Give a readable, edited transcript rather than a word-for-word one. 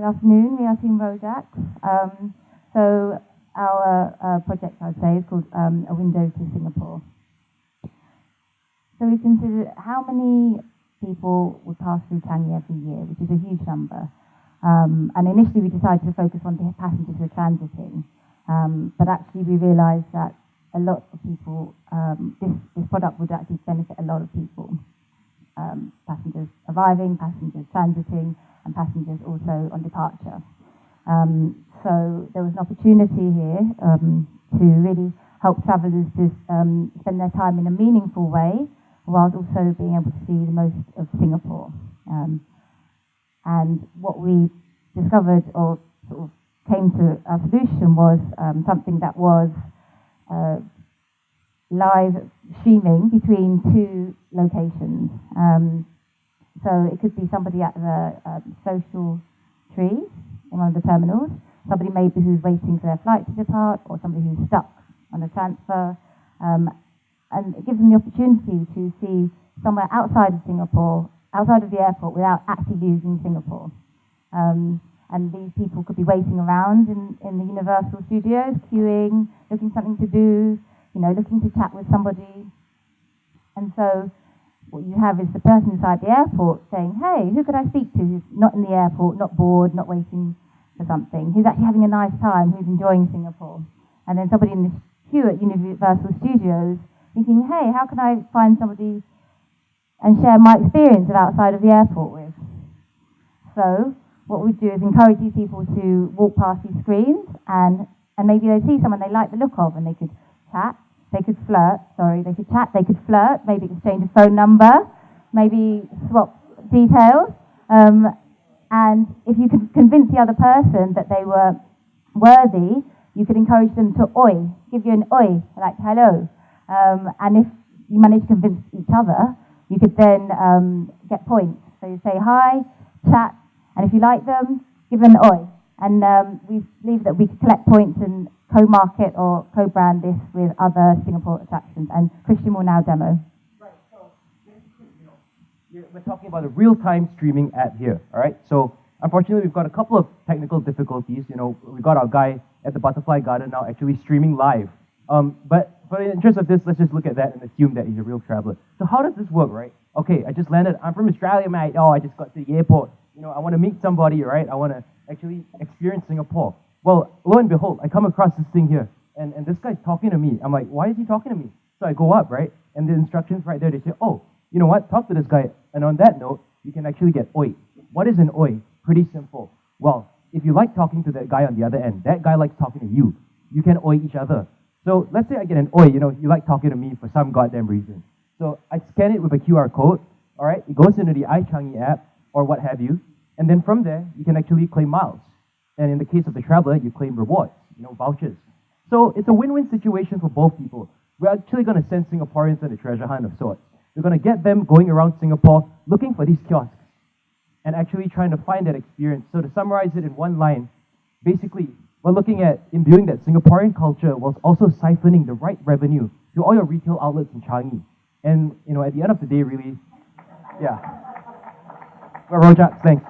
Good afternoon, we are Team Rojaks. So our project, I'd say, is called A Window to Singapore. So we considered how many people would pass through Changi every year, which is a huge number. And initially we decided to focus on the passengers who are transiting. But actually we realised that a lot of people, this product would actually benefit a lot of people. Passengers arriving, passengers transiting, and passengers also on departure. So there was an opportunity here to really help travellers to spend their time in a meaningful way, whilst also being able to see the most of Singapore. And what we discovered, or sort of came to our solution, was something that was live streaming between two locations. So it could be somebody at the social tree in one of the terminals, somebody maybe who's waiting for their flight to depart, or somebody who's stuck on a transfer. And it gives them the opportunity to see somewhere outside of Singapore, outside of the airport, without actually using Singapore. And these people could be waiting around in the Universal Studios, queuing, looking for something to do, looking to chat with somebody. And so what you have is the person inside the airport saying, hey, who could I speak to who's not in the airport, not bored, not waiting for something, who's actually having a nice time, who's enjoying Singapore. And then somebody in the queue at Universal Studios thinking, hey, how can I find somebody and share my experience of outside of the airport with? So what we do is encourage these people to walk past these screens, and maybe they see someone they like the look of, and they could chat, they could chat, they could flirt, maybe exchange a phone number, maybe swap details. And if you could convince the other person that they were worthy, you could encourage them to oi, give you an oi, like hello. And if you manage to convince each other, you could then get points. So you say hi, chat, and if you like them, give them an oi. And we believe that we could collect points and co-market or co-brand this with other Singapore attractions. And Christian will now demo. Right, so we're talking about a real-time streaming app here, all right? So unfortunately, we've got a couple of technical difficulties. We've got our guy at the Butterfly Garden now actually streaming live. But in the interest of this, let's just look at that and assume that he's a real traveler. So how does this work, right? Okay, I just landed. I'm from Australia, mate. Oh, I just got to the airport. I want to meet somebody, right? I want to actually experience Singapore. Well, lo and behold, I come across this thing here, and this guy's talking to me. I'm like, why is he talking to me? So I go up, right? And the instructions right there, they say, oh, you know what? Talk to this guy. And on that note, you can actually get oi. What is an oi? Pretty simple. Well, if you like talking to that guy on the other end, that guy likes talking to you. You can oi each other. So let's say I get an oi, you like talking to me for some goddamn reason. So I scan it with a QR code, all right? It goes into the iChangi app or what have you. And then from there, you can actually claim miles. And in the case of the traveler, you claim rewards, vouchers. So it's a win-win situation for both people. We're actually going to send Singaporeans on a treasure hunt of sorts. We're going to get them going around Singapore looking for these kiosks and actually trying to find that experience. So to summarize it in one line, basically, we're looking at imbuing that Singaporean culture whilst also siphoning the right revenue to all your retail outlets in Changi. And, at the end of the day, really, yeah. We're Rojaks, thanks.